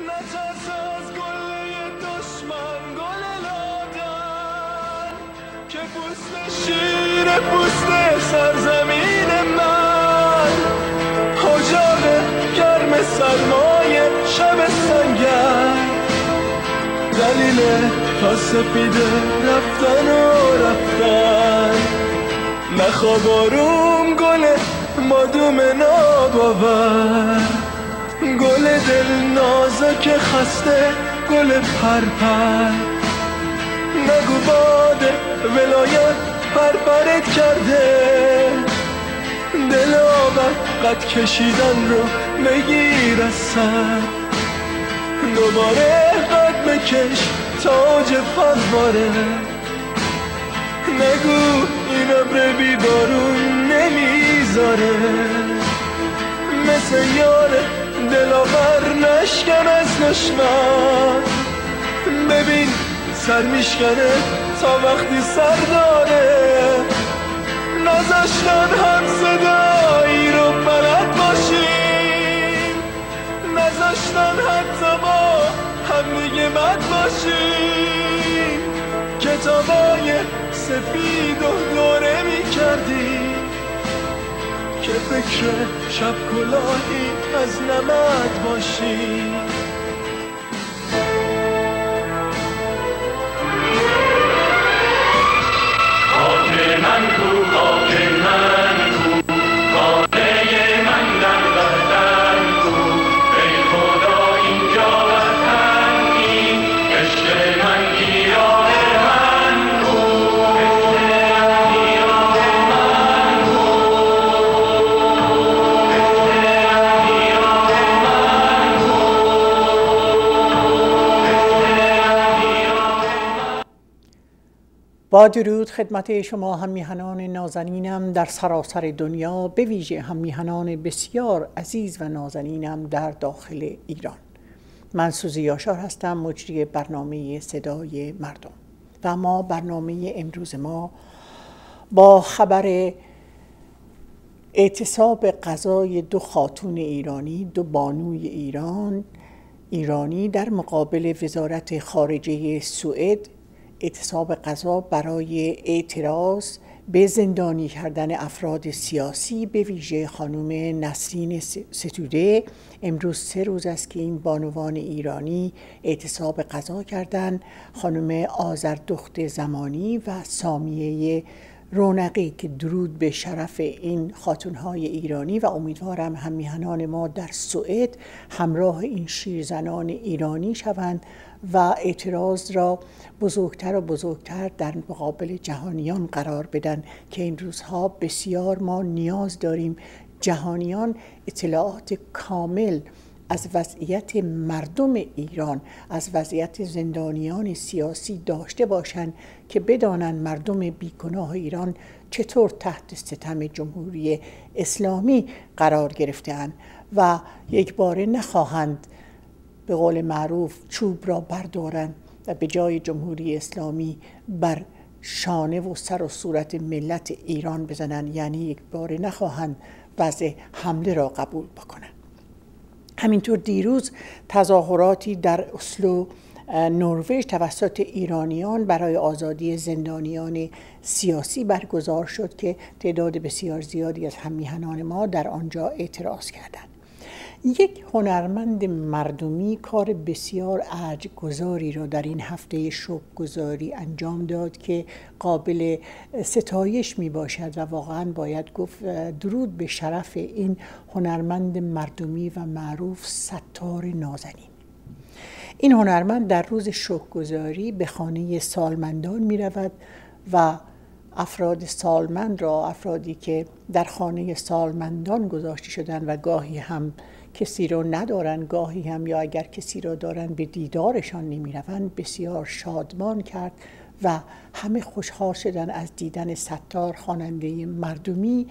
نترس از گله دشمن گل لادن که پوست شیر پوست سرزمین من اجاق گرم سرمای شب سنگر دلیل تا سپیده رفتن و رفتن نخواب آروم گل مادوم ناباور گل دل نازک خسته گل پرپر نگو باد ولایت پرپرت کرده دل آبد قد کشیدن رو بگیر از سر دوباره قد بکش تاج فواره نگو این ابر بی بارون نمیذاره مثل یار دلاور نشکن از دشمن ببین سر میشکنه تا وقتی سر داره نذاشتن هم صدایی رو بلد باشیم نذاشتن حتی با هم دیگه بد باشیم کتابای سفید و دوره میکردیم که فکر شب کلاهی از نمد باشیم خاک من کو خاک من کو خانه من در وطن کو ای خدا اینجا وطنی عشق من گیاه من کو با درود خدمت شما هم میهنان نازنینم در سراسر دنیا، به ویژه هم میهنان بسیار عزیز و نازنینم در داخل ایران. من سوزی یاشار هستم، مجری برنامه صدای مردم و ما برنامه امروز ما با خبر اعتصاب غذای 2 خاتون ایرانی، 2 بانوی ایرانی در مقابل وزارت خارجه سوئد، اعتصاب غذا برای اعتراض به زندانی کردن افراد سیاسی، به ویژه خانم نسرین ستوده. امروز 3 روز است که این بانوان ایرانی اعتصاب غذا کردند. خانم آذردخت زمانی و سامیه رونقی که درود به شرف این خاتونهای ایرانی و امیدوارم هم میهنان ما در سوئد همراه این شیرزنان ایرانی شوند و اعتراض را بزرگتر و بزرگتر در مقابل جهانیان قرار بدن که این روزها بسیار ما نیاز داریم جهانیان اطلاعات کامل از وضعیت مردم ایران، از وضعیت زندانیان سیاسی داشته باشند که بدانند مردم بیگناه ایران چطور تحت ستم جمهوری اسلامی قرار گرفته‌اند و یک باره نخواهند به قول معروف چوب را بردارند و به جای جمهوری اسلامی بر شانه و سر و صورت ملت ایران بزنند، یعنی یک باره نخواهند وضع حمله را قبول بکنند. همینطور دیروز تظاهراتی در اسلو نروژ توسط ایرانیان برای آزادی زندانیان سیاسی برگزار شد که تعداد بسیار زیادی از هم‌میهنان ما در آنجا اعتراض کردند. یک هنرمند مردمی کار بسیار ارج‌گذاری را در این هفته شکرگزاری انجام داد که قابل ستایش می باشد و واقعا باید گفت درود به شرف این هنرمند مردمی و معروف ستار نازنین. این هنرمند در روز شکرگزاری به خانه سالمندان می رود و افراد سالمند را، افرادی که در خانه سالمندان گذاشته شدند و گاهی هم کسی را ندارن، گاهی هم یا اگر کسی را دارن به دیدارشان نمی روند، بسیار شادمان کرد و همه خوشحال شدن از دیدن ستار، خواننده مردمی.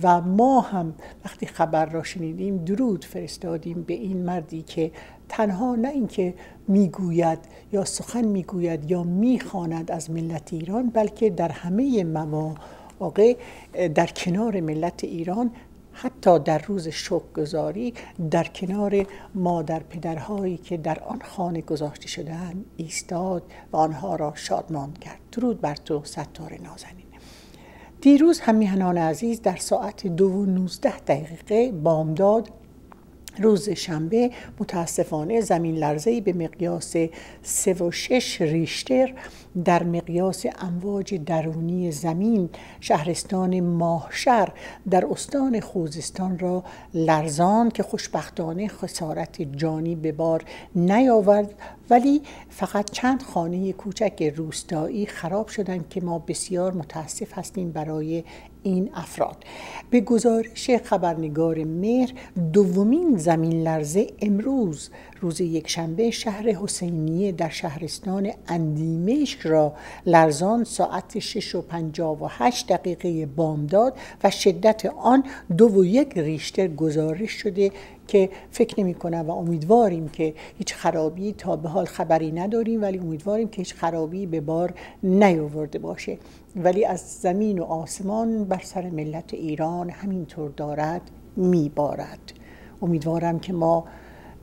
و ما هم وقتی خبر را شنیدیم درود فرستادیم به این مردی که تنها نه اینکه میگوید یا سخن میگوید یا میخواند از ملت ایران، بلکه در همه مواقع در کنار ملت ایران حتی در روز شکرگزاری در کنار مادر پدرهایی که در آن خانه گذاشته شدند ایستاد و آنها را شادمان کرد. درود بر تو ستار نازنین. دیروز هم میهنان عزیز در ساعت 2:19 بامداد روز شنبه متاسفانه زمین لرزه‌ای به مقیاس 3.6 ریشتر در مقیاس امواج درونی زمین شهرستان ماهشر در استان خوزستان را لرزاند که خوشبختانه خسارت جانی به بار نیاورد، ولی فقط چند خانه کوچک روستایی خراب شدند که ما بسیار متاسف هستیم برای این افراد. به گزارش خبرنگار مهر، دومین زمین لرزه امروز روز یکشنبه شهر حسینیه در شهرستان اندیمشق را لرزان ساعت 6:58 بامداد و شدت آن 2.1 ریشتر گزارش شده که فکر نمی کنم و امیدواریم که هیچ خرابی، تا به حال خبری نداریم ولی امیدواریم که هیچ خرابی به بار نیاورده باشه، ولی از زمین و آسمان بر سر ملت ایران همینطور دارد میبارد. امیدوارم که ما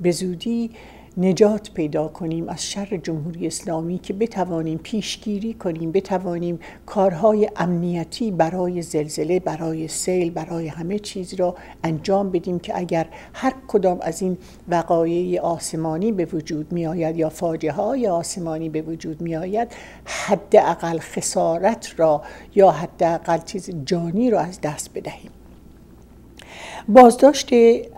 به زودی نجات پیدا کنیم از شر جمهوری اسلامی که بتوانیم پیشگیری کنیم، بتوانیم کارهای امنیتی برای زلزله، برای سیل، برای همه چیز را انجام بدیم که اگر هر کدام از این وقایع آسمانی به وجود می آید یا فاجعه های آسمانی به وجود می آید، حداقل خسارت را یا حداقل چیز جانی را از دست بدهیم. بازداشت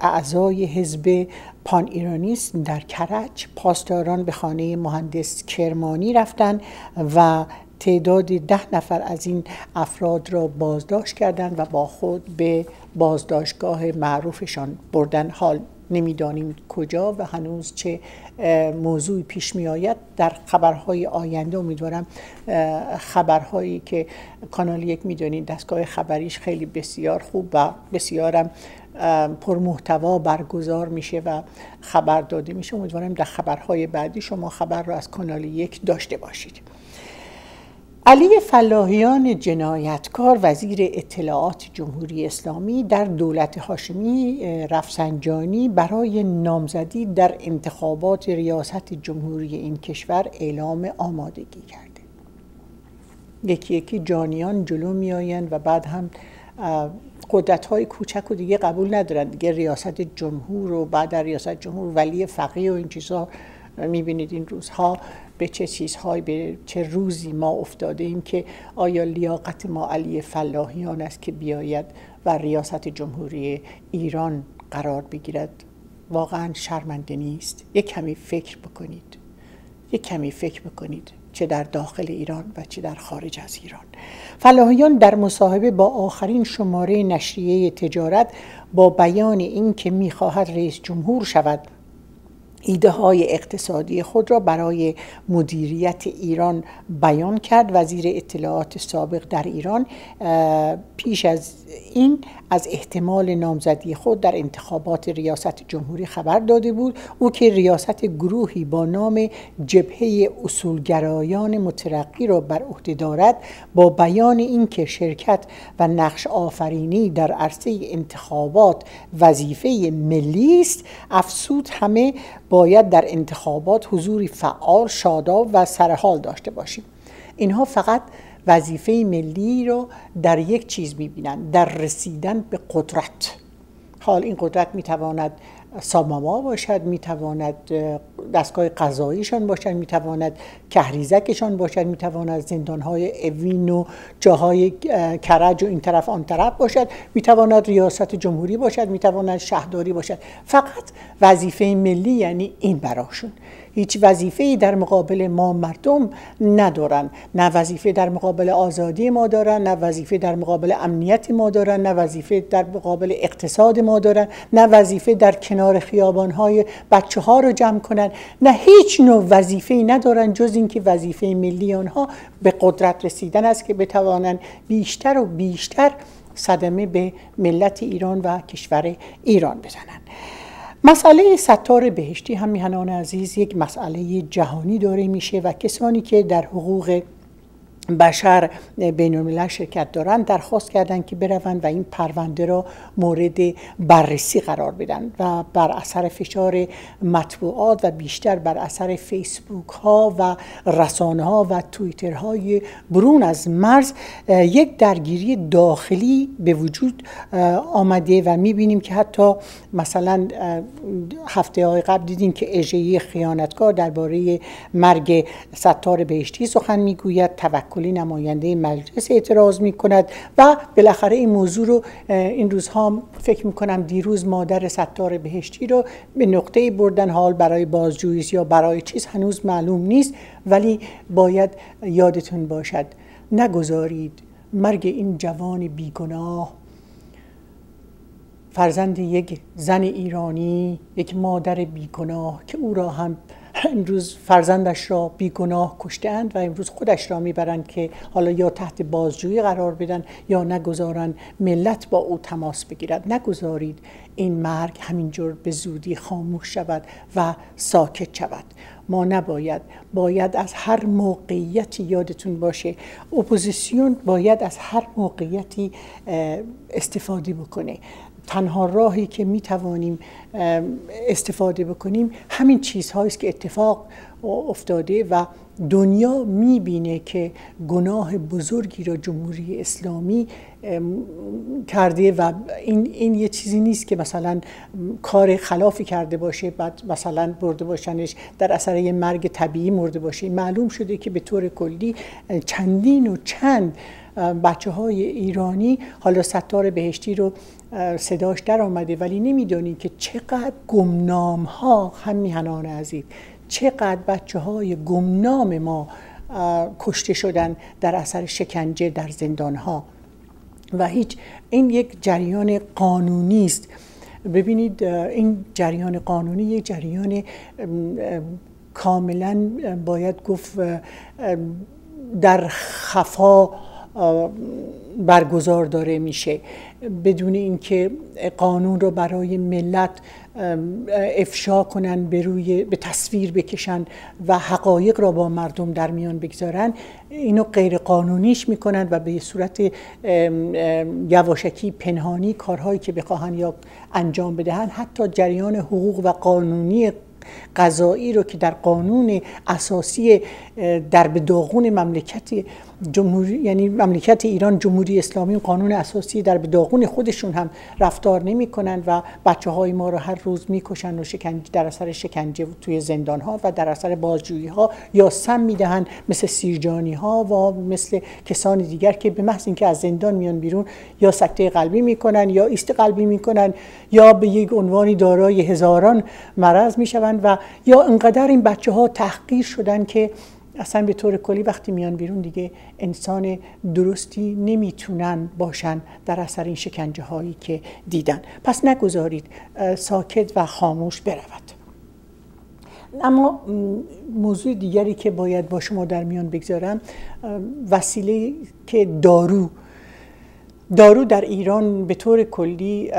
اعضای حزب پان ایرانیسم در کرج، پاسداران به خانه مهندس کرمانی رفتند و تعداد 10 نفر از این افراد را بازداشت کردند و با خود به بازداشتگاه معروفشان بردن. حال نمیدانیم کجا و هنوز چه موضوعی پیش می آید. در خبرهای آینده امیدوارم خبرهایی که کانال 1 میدونید دستگاه خبریش خیلی بسیار خوب و بسیارم پرمحتوا برگزار میشه و خبر داده میشه، امیدوارم در خبرهای بعدی شما خبر را از کانال 1 داشته باشید. علی فلاحیان جنایتکار وزیر اطلاعات جمهوری اسلامی در دولت هاشمی رفسنجانی برای نامزدی در انتخابات ریاست جمهوری این کشور اعلام آمادگی کرده. یکی یکی جانیان جلو می آیند و بعد هم قدرت‌های کوچک و دیگه قبول ندارن دیگه ریاست جمهور و بعد در ریاست جمهور ولی فقیه و این چیزها. میبینید این روزها به چه چیزهای، به چه روزی ما افتاده ایم که آیا لیاقت ما علی فلاحیان است که بیاید و ریاست جمهوری ایران قرار بگیرد؟ واقعا شرمنده نیست؟ یک کمی فکر بکنید، چه در داخل ایران و چه در خارج از ایران. فلاحیان در مصاحبه با آخرین شماره نشریه تجارت با بیان این که می‌خواهد رئیس جمهور شود ایده های اقتصادی خود را برای مدیریت ایران بیان کرد. وزیر اطلاعات سابق در ایران پیش از این از احتمال نامزدی خود در انتخابات ریاست جمهوری خبر داده بود. او که ریاست گروهی با نام جبهه اصولگرایان مترقی را بر عهده دارد، با بیان این که شرکت و نقش آفرینی در عرصه انتخابات وظیفه ملی است، افزود همه باید در انتخابات حضوری فعال، شاداب و سرحال داشته باشیم. اینها فقط وظیفه ملی رو در یک چیز می‌بینند، در رسیدن به قدرت. حال این قدرت می‌تواند ساماما باشد، می‌تواند دستگاه قضاییشان باشد، می‌تواند کهریزکشان باشد، می‌تواند زندان‌های اوین و جاهای کرج و این طرف آن طرف باشد، می‌تواند ریاست جمهوری باشد، می‌تواند شهرداری باشد. فقط وظیفه ملی یعنی این براشون. هیچ وظیفه‌ای در مقابل ما مردم ندارن. نه وظیفه در مقابل آزادی ما دارن، نه وظیفه در مقابل امنیت ما دارن، نه وظیفه در مقابل اقتصاد ما دارن، نه وظیفه در کنار خیابان‌های بچه‌ها رو جمع کنن، نه هیچ نوع وظیفه‌ای ندارن جز اینکه وظیفه ملی آنها به قدرت رسیدن است که بتوانند بیشتر و بیشتر صدمه به ملت ایران و کشور ایران بزنند. مسئله ستار بهشتی هم میهنان عزیز یک مسئله جهانی داره میشه و کسانی که در حقوق بشر بین الملل شرکت دارند درخواست کردند که بروند و این پرونده را مورد بررسی قرار بدن و بر اثر فشار مطبوعات و بیشتر بر اثر فیسبوک ها و رسانه ها و توییتر های برون از مرز یک درگیری داخلی به وجود آمده و میبینیم که حتی مثلا هفته های قبل دیدیم که اژه‌ای خیانتکار درباره مرگ ستار بهشتی سخن میگوید، توکلی نماینده مجلس اعتراض میکند و بالاخره این موضوع رو این روزها فکر میکنم دیروز مادر ستار بهشتی رو به نقطه‌ای بردن، حال برای بازجویی یا برای چیز هنوز معلوم نیست، ولی باید یادتون باشد نگذارید مرگ این جوان بیگناه، فرزند یک زن ایرانی، یک مادر بیگناه که او را هم امروز فرزندش را بیگناه کشتند و امروز خودش را میبرند که حالا یا تحت بازجویی قرار بدن یا نگذارن ملت با او تماس بگیرد. نگذارید این مرگ همینجور به زودی خاموش شود و ساکت شود. ما باید از هر موقعیتی، یادتون باشه اپوزیسیون باید از هر موقعیتی استفاده بکنه. تنها راهی که می توانیم استفاده بکنیم همین چیزهایی است که اتفاق افتاده و دنیا می بینه که گناه بزرگی را جمهوری اسلامی کرده و این یه چیزی نیست که مثلا کار خلافی کرده باشه بعد مثلا برده باشنش در اثر یه مرگ طبیعی مرده باشه. معلوم شده که به طور کلی چند بچه های ایرانی، حالا ستار بهشتی رو صداش در آمده ولی نمیدونید که چقدر گمنام ها هم میهنان عزیز، چقدر بچه های گمنام ما کشته شدن در اثر شکنجه در زندان ها و این یک جریان قانونی است. ببینید این جریان قانونی یک جریان کاملا باید گفت در خفا برگزار داره میشه بدون اینکه قانون رو برای ملت افشا کنن، به تصویر بکشن و حقایق را با مردم در میان بگذارن. اینو غیر قانونیش میکنن و به صورت یواشکی پنهانی کارهایی که بخواهن یا انجام بدهن. حتی جریان حقوق و قانونی قضایی رو که در قانون اساسی در به داغون مملکت جمهوری، یعنی مملکت ایران جمهوری اسلامی، قانون اساسی در به داغون خودشون هم رفتار نمی کنن و بچه های ما رو هر روز میکشن و در اثر شکنجه توی زندان ها و در اثر بازجویی ها یا سم میدهن، مثل سیرجانی ها و مثل کسان دیگر که به محض اینکه از زندان میان بیرون یا سکته قلبی میکنن یا ایست قلبی میکنن یا به یک عنوانی دارای هزاران مرض میشوند و یا انقدر این بچه ها تحقیر شدن که اصلا به طور کلی وقتی میان بیرون دیگه انسان درستی نمیتونن باشن در اثر این شکنجه هایی که دیدن. پس نگذارید ساکت و خاموش برود. اما موضوع دیگری که باید با شما در میان بگذارم، وسیله که دارو در ایران به طور کلی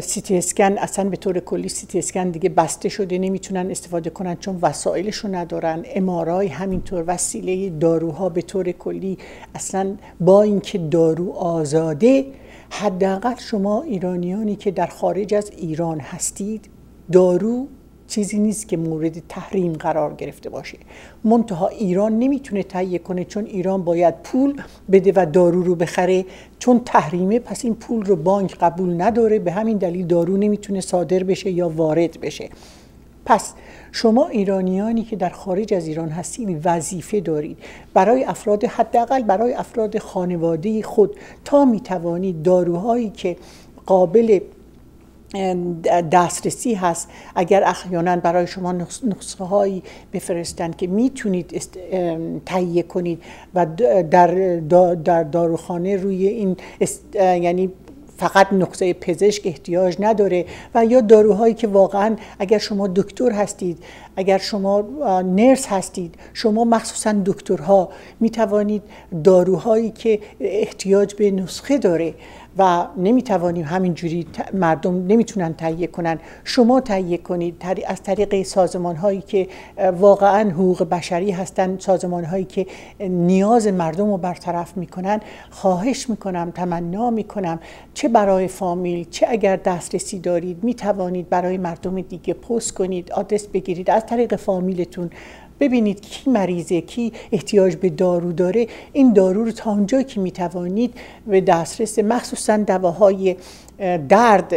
سیتی اسکن، اصلا به طور کلی سیتی اسکن دیگه بسته شده، نمیتونن استفاده کنن چون وسایلشو ندارن. ام‌آرآی همینطور. وسیله داروها به طور کلی اصلا با اینکه دارو آزاده، حداقل شما ایرانیانی که در خارج از ایران هستید، دارو چیزی نیست که مورد تحریم قرار گرفته باشه. منتها ایران نمیتونه تهیه کنه چون ایران باید پول بده و دارو رو بخره، چون تحریمه پس این پول رو بانک قبول نداره، به همین دلیل دارو نمیتونه صادر بشه یا وارد بشه. پس شما ایرانیانی که در خارج از ایران هستید وظیفه دارید برای افراد، حداقل برای افراد خانواده خود، تا میتوانید داروهایی که قابل دسترسی هست، اگر احیانا برای شما نسخه هایی بفرستند که میتونید تهیه کنید و در داروخانه روی این یعنی فقط نسخه پزشک احتیاج نداره، و یا داروهایی که واقعا اگر شما دکتر هستید، اگر شما نرس هستید، شما مخصوصا دکترها می توانید داروهایی که احتیاج به نسخه داره و نمیتوانیم همینجوری، مردم نمیتونن تهیه کنن، شما تهیه کنید از طریق سازمان هایی که واقعا حقوق بشری هستن، سازمان هایی که نیاز مردم رو برطرف میکنن. خواهش میکنم، تمنا میکنم، چه برای فامیل، چه اگر دسترسی دارید میتوانید برای مردم دیگه پست کنید، آدرس بگیرید از طریق فامیلتون، ببینید کی مریضه، کی احتیاج به دارو داره، این دارو رو تا اونجایی که میتوانید به دسترس، مخصوصا دواهای درد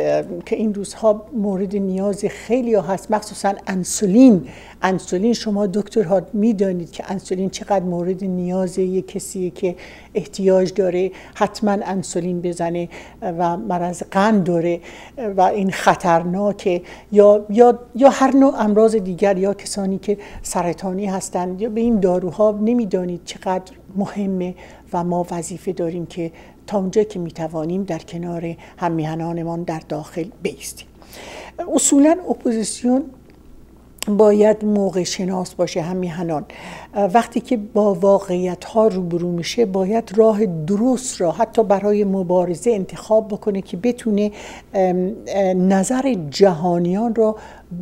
که این روزها مورد نیاز خیلی هست، مخصوصا انسولین. شما دکترها میدانید که انسولین چقدر مورد نیاز یک کسی که احتیاج داره حتما انسولین بزنه و مرض قند داره و این خطرناکه، یا هر نوع امراض دیگر، یا کسانی که سرطانی هستند، یا به این داروها نمیدانید چقدر مهمه و ما وظیفه داریم که تا اونجا که میتوانیم در کنار هممیهنانمان در داخل بایستیم. اصولا اپوزیسیون باید موقع شناس باشه. هممیهنان وقتی که با واقعیت ها روبرو میشه باید راه درست را حتی برای مبارزه انتخاب بکنه که بتونه نظر جهانیان را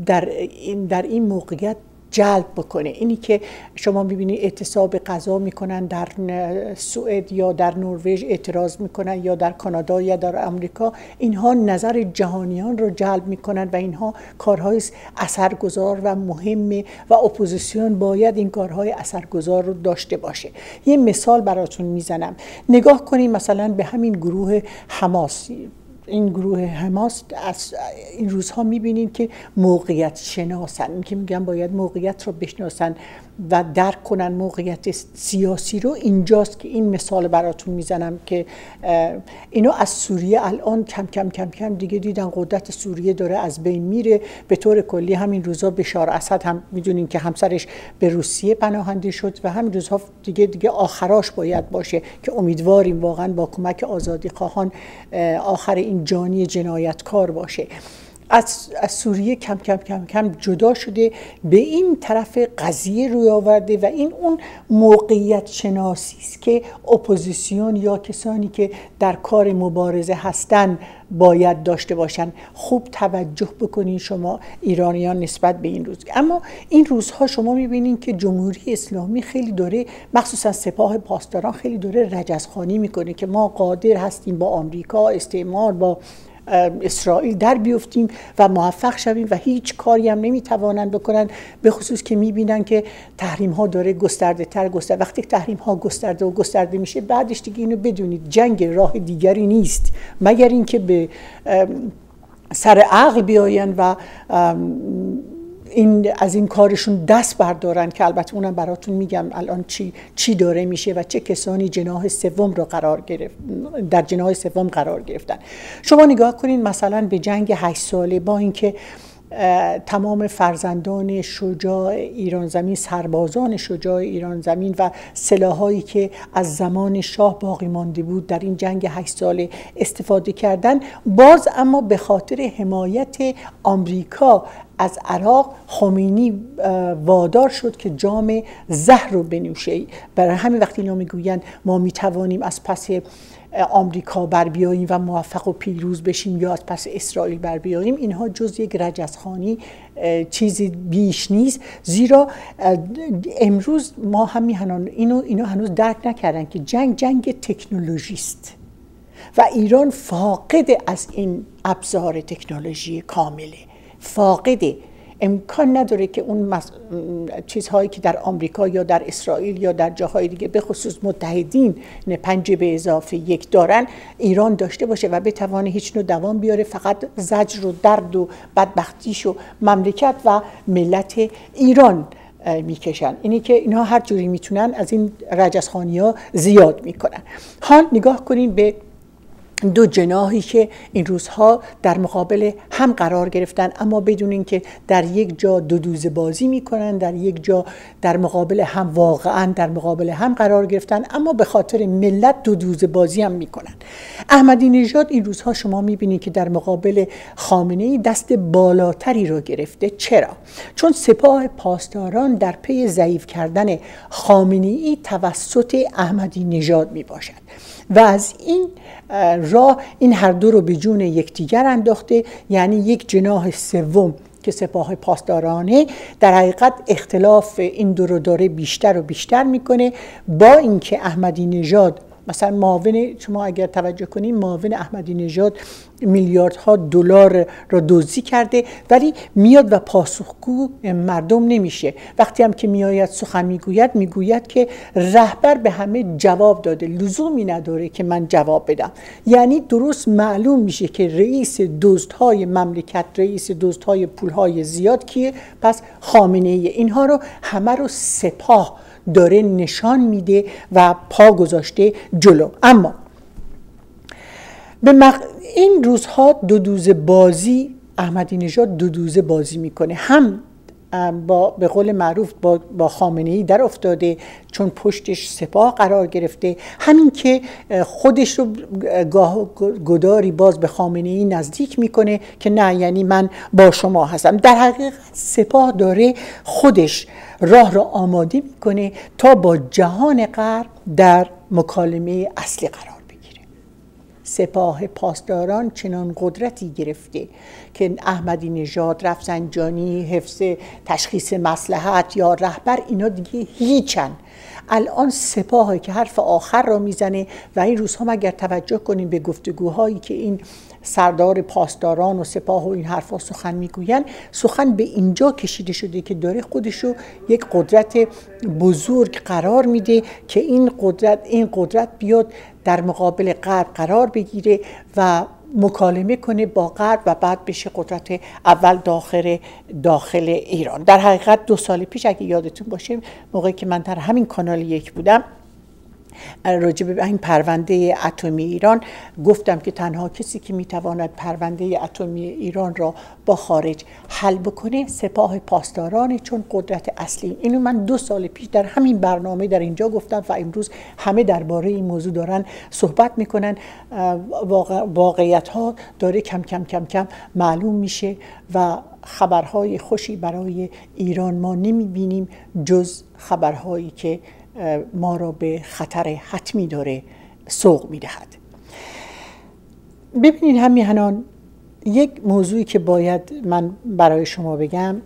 در این موقعیت جلب بکنه. اینی که شما میبینید اعتصاب غذا میکنن در سوئد یا در نروژ، اعتراض میکنن یا در کانادا یا در آمریکا، اینها نظر جهانیان رو جلب میکنن و اینها کارهای اثرگذار و مهمه و اپوزیسیون باید این کارهای اثرگذار رو داشته باشه. یه مثال براتون میزنم. نگاه کنید مثلا به همین گروه حماس. این گروه حماس از این روزها میبینید که موقعیت شناسن، این که میگن باید موقعیت رو بشناسن و درک کنن موقعیت سیاسی رو. اینجاست که این مثال براتون میزنم که اینو از سوریه الان کم کم دیگه دیدن قدرت سوریه داره از بین میره. به طور کلی همین روزها بشار اسد هم میدونین که همسرش به روسیه پناهنده شد و همین روزها دیگه آخراش باید باشه که امیدواریم واقعا با کمک آزادی خواهان آخر این جانی جنایتکار باشه. از سوریه کم جدا شده، به این طرف قضیه روی آورده و این اون موقعیت شناسی است که اپوزیسیون یا کسانی که در کار مبارزه هستن باید داشته باشن. خوب توجه بکنین شما ایرانیان نسبت به این روز. اما این روزها شما میبینین که جمهوری اسلامی خیلی داره، مخصوصا سپاه پاسداران خیلی داره رجزخوانی میکنه که ما قادر هستیم با آمریکا، استعمار، با اسرائیل در بیفتیم و موفق شویم و هیچ کاری هم نمیتوانند بکنن، به خصوص که میبینن که تحریم ها داره گسترده. وقتی تحریم ها گسترده میشه، بعدش دیگه اینو بدونید جنگ راه دیگری نیست مگر اینکه به سر عقل بیاین و از این کارشون دست بردارن، که البته اونم براتون میگم الان چی داره میشه و چه کسانی جناح سوم رو در جناح سوم قرار گرفتن. شما نگاه کنین مثلا به جنگ 8 ساله، با اینکه تمام فرزندان شجاع ایران زمین، سربازان شجاع ایران زمین و سلاحایی که از زمان شاه باقی مانده بود در این جنگ 8 ساله استفاده کردن، باز اما به خاطر حمایت آمریکا از عراق خمینی وادار شد که جام زهر رو بنوشه. برای همین وقتی اینا میگویند ما میتوانیم از پس آمریکا بر بیاییم و موفق و پیروز بشیم یا از پس اسرائیل بر بیاییم، اینها جز یک رجزخوانی چیزی بیش نیست. زیرا امروز ما همین اینو هنوز درک نکردن که جنگ تکنولوژی است و ایران فاقد از این ابزار تکنولوژی کامله، فاقده. امکان نداره که اون چیزهایی که در آمریکا یا در اسرائیل یا در جاهای دیگه به خصوص متحدین 5+1 دارن ایران داشته باشه و بتوانه هیچ نوع دوام بیاره. فقط زجر و درد و بدبختیش و مملکت و ملت ایران میکشن. اینی که اینها هر جوری میتونن از این رجزخوانی‌ها زیاد میکنن. حال نگاه کنین به دو جناحی که این روزها در مقابل هم قرار گرفتن، اما بدون اینکه در یک جا دو دوزه بازی میکنن، در یک جا در مقابل هم واقعا در مقابل هم قرار گرفتن، اما به خاطر ملت دو دوزه بازی هم میکنن. احمدی نژاد این روزها شما میبینید که در مقابل خامنه‌ای دست بالاتری رو گرفته. چرا؟ چون سپاه پاسداران در پی ضعیف کردن خامنه‌ای توسط احمدی نژاد میباشد و از این راه این هر دو رو به جون یکدیگر انداخته، یعنی یک جناح سوم که سپاه پاسدارانه در حقیقت اختلاف این دو رو داره بیشتر و بیشتر میکنه، با اینکه احمدی نژاد مثلا معاون، شما اگر توجه کنید معاون احمدی نژاد میلیاردها دلار را دزدی کرده، ولی میاد و پاسخگو مردم نمیشه. وقتی هم که میآید سخن میگوید که رهبر به همه جواب داده، لزومی نداره که من جواب بدم. یعنی درست معلوم میشه که رئیس دزدهای مملکت، رئیس دزدهای پولهای زیاد کیه؟ پس خامنه ای. اینها رو همه رو سپاه داره نشان میده و پا گذاشته جلو. اما این روزها دو دوزه بازی، احمدی نژاد دو دوزه بازی میکنه، هم به قول معروف با خامنه ای در افتاده چون پشتش سپاه قرار گرفته، همین که خودش رو گداری باز به خامنه ای نزدیک میکنه که نه، یعنی من با شما هستم. در حقیقت سپاه داره خودش راه را آماده میکنه تا با جهان غرب در مکالمه اصلی قرار بگیره. سپاه پاسداران چنان قدرتی گرفته که احمدی نژاد، رفسنجانی، حفظ تشخیص مصلحت یا رهبر، اینا دیگه هیچن. الان سپاهی که حرف آخر را میزنه و این روزها اگر توجه کنیم به گفتگوهایی که این سردار پاسداران و سپاه و این حرفا سخن میگوین، سخن به اینجا کشیده شده که داره خودشو یک قدرت بزرگ قرار میده که این قدرت بیاد در مقابل غرب قرار بگیره و مکالمه کنه با غرب و بعد بشه قدرت اول داخل ایران. در حقیقت 2 سال پیش اگه یادتون باشه، موقعی که من در همین کانال 1 بودم، راجع به این پرونده اتمی ایران گفتم که تنها کسی که میتواند پرونده اتمی ایران را با خارج حل بکنه سپاه پاسدارانه، چون قدرت اصلی. اینو من 2 سال پیش در همین برنامه در اینجا گفتم و امروز همه درباره این موضوع دارن صحبت میکنن. واقعیت ها داره کم کم معلوم میشه و خبرهای خوشی برای ایران ما نمیبینیم جز خبرهایی که ما را به خطر حتمی داره سوق میدهد. ببینید همیهنان، یک موضوعی که باید من برای شما بگم،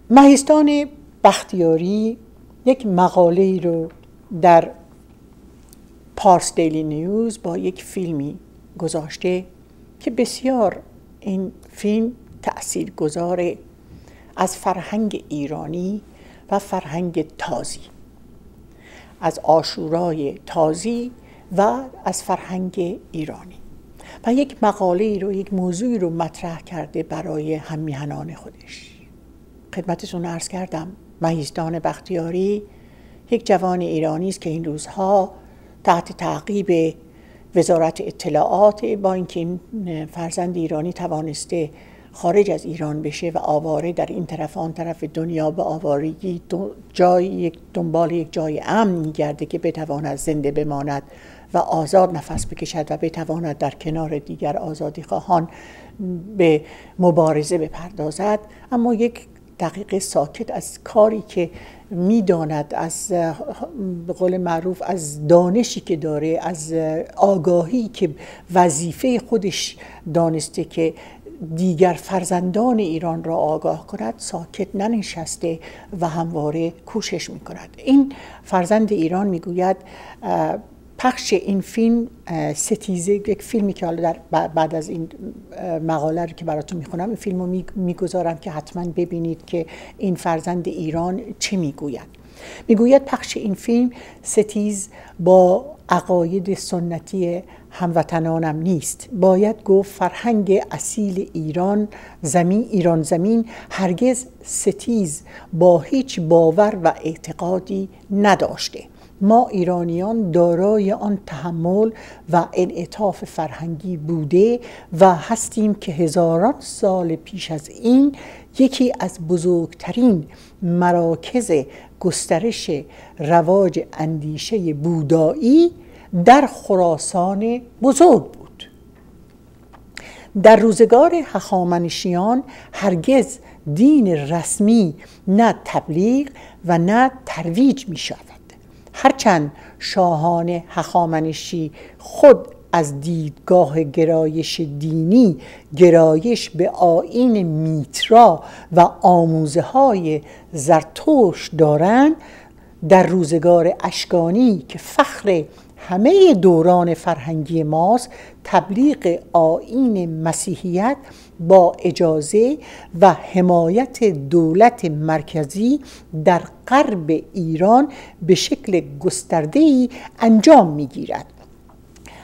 مهستان بختیاری یک مقاله‌ای رو در پارس دیلی نیوز با یک فیلمی گذاشته که بسیار این فیلم تأثیرگذاره از فرهنگ ایرانی و فرهنگ تازی، از عاشورای تازی و از فرهنگ ایرانی، و یک مقاله رو، یک موضوعی رو مطرح کرده برای هممیهنان خودش. خدمتتون عرض کردم مهیزدان بختیاری یک جوان ایرانی است که این روزها تحت تعقیب وزارت اطلاعات، با اینکه این فرزند ایرانی توانسته خارج از ایران بشه و آواره در این طرف آن طرف دنیا به آوارگی دنبال یک جای امن میگرده که بتواند زنده بماند و آزاد نفس بکشد و بتواند در کنار دیگر آزادی خواهان به مبارزه بپردازد، اما یک دقیقه ساکت از کاری که میداند، از به قول معروف از دانشی که داره، از آگاهی که وظیفه خودش دانسته که دیگر فرزندان ایران را آگاه کند، ساکت ننشسته و همواره کوشش میکند. این فرزند ایران میگوید پخش این فیلم ستیزه، یک فیلمی که حالا بعد از این مقاله رو که براتون میخونم این فیلم رو میگذارم که حتما ببینید که این فرزند ایران چه میگوید. میگوید پخش این فیلم ستیز با عقاید سنتی هموطنانم نیست. باید گفت فرهنگ اصیل ایران زمین هرگز ستیز با هیچ باور و اعتقادی نداشته. ما ایرانیان دارای آن تحمل و انعطاف فرهنگی بوده و هستیم که هزاران سال پیش از این یکی از بزرگترین مراکز گسترش رواج اندیشه بودایی در خراسان بزرگ بود. در روزگار هخامنشیان هرگز دین رسمی نه تبلیغ و نه ترویج می شود. هرچند شاهان هخامنشی خود از دیدگاه گرایش دینی گرایش به آیین میترا و آموزه‌های زرتشت دارند، در روزگار اشکانی که فخر همه دوران فرهنگی ماست، تبلیغ آیین مسیحیت با اجازه و حمایت دولت مرکزی در غرب ایران به شکل گسترده‌ای انجام می‌گیرد.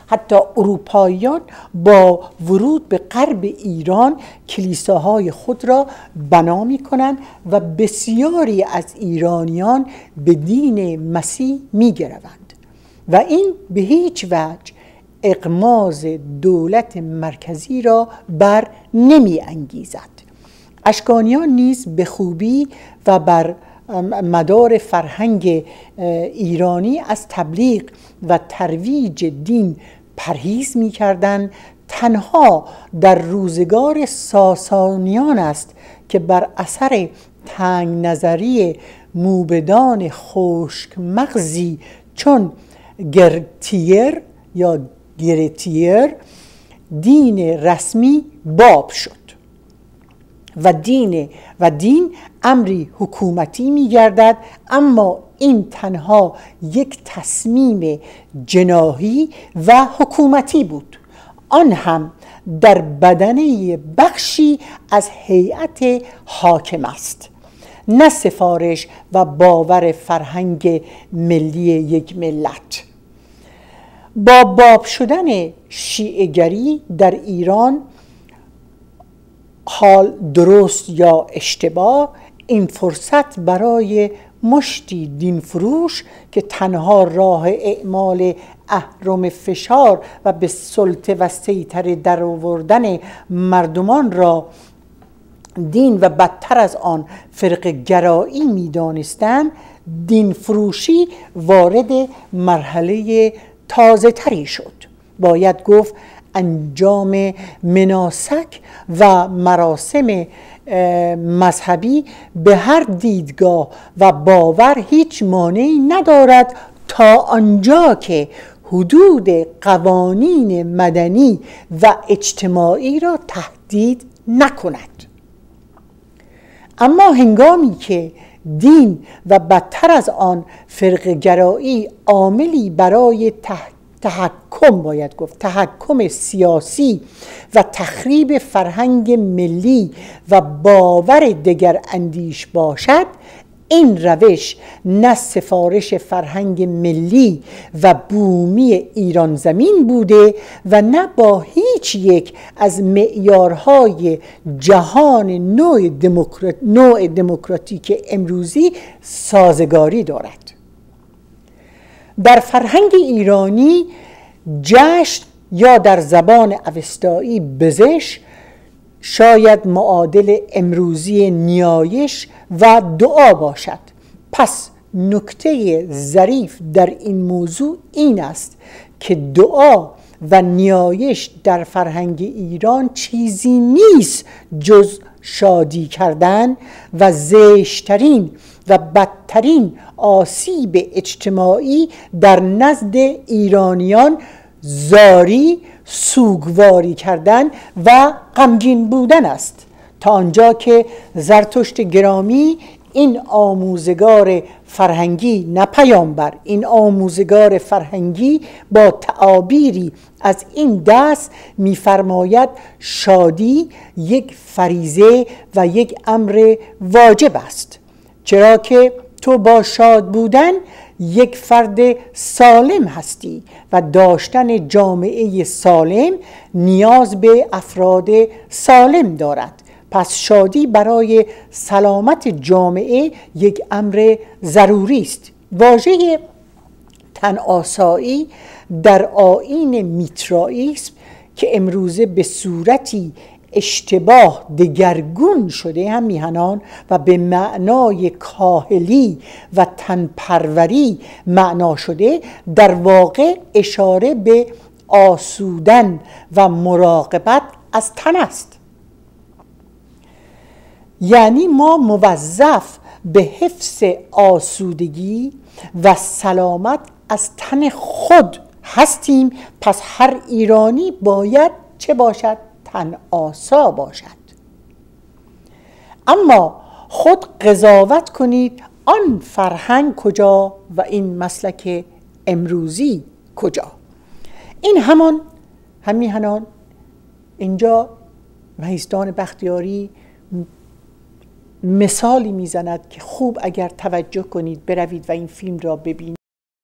حتی اروپاییان با ورود به غرب ایران کلیساهای خود را بنا می‌کنند و بسیاری از ایرانیان به دین مسیح می‌گروند و این به هیچ وجه اغماض دولت مرکزی را بر نمی انگیزد. اشکانیان نیز به خوبی و بر مدار فرهنگ ایرانی از تبلیغ و ترویج دین پرهیز می کردند. تنها در روزگار ساسانیان است که بر اثر تنگ نظری موبدان خشک مغزی چون گرتیر یا گرتیر دین رسمی باب شد و دین امری حکومتی می گردد، اما این تنها یک تصمیم جناحی و حکومتی بود، آن هم در بدنه بخشی از هیئت حاکم است، نه سفارش و باور فرهنگ ملی یک ملت. با باب شدن شیعه‌گری در ایران، حال درست یا اشتباه، این فرصت برای مشتی دین فروش که تنها راه اعمال اهرم فشار و به سلطه و سیطره در آوردن مردمان را دین و بدتر از آن فرقه گرایی می دانستند، دین فروشی وارد مرحله تازه تری شد. باید گفت انجام مناسک و مراسم مذهبی به هر دیدگاه و باور هیچ مانعی ندارد تا آنجا که حدود قوانین مدنی و اجتماعی را تهدید نکند. اما هنگامی که دین و بدتر از آن فرقه گرایی عاملی برای تحکم سیاسی و تخریب فرهنگ ملی و باور دگر اندیش باشد، این روش نه سفارش فرهنگ ملی و بومی ایران زمین بوده و نه با هیچ یک از معیارهای جهان نوع دموکراتیک امروزی سازگاری دارد. در فرهنگ ایرانی جشن یا در زبان اوستایی بزش شاید معادل امروزی نیایش و دعا باشد. پس نکته ظریف در این موضوع این است که دعا و نیایش در فرهنگ ایران چیزی نیست جز شادی کردن و زشترین و بدترین آسیب اجتماعی در نزد ایرانیان زاری، سوگواری کردن و غمگین بودن است، تا آنجا که زرتشت گرامی این آموزگار فرهنگی، نه پیامبر، این آموزگار فرهنگی با تعابیری از این دست می‌فرماید شادی یک فریضه و یک امر واجب است، چرا که تو با شاد بودن یک فرد سالم هستی و داشتن جامعه سالم نیاز به افراد سالم دارد. پس شادی برای سلامت جامعه یک امر ضروری است. واژه تن آسایی در آیین میترائیسم که امروزه به صورتی اشتباه دگرگون شده هم میهنان و به معنای کاهلی و تنپروری معنا شده، در واقع اشاره به آسودن و مراقبت از تن است. یعنی ما موظف به حفظ آسودگی و سلامت از تن خود هستیم. پس هر ایرانی باید چه باشد؟ تن آسا باشد. اما خود قضاوت کنید آن فرهنگ کجا و این مسلک امروزی کجا؟ این همیهنان اینجا مهیزدان بختیاری مثالی میزند که خوب اگر توجه کنید بروید و این فیلم را ببینید.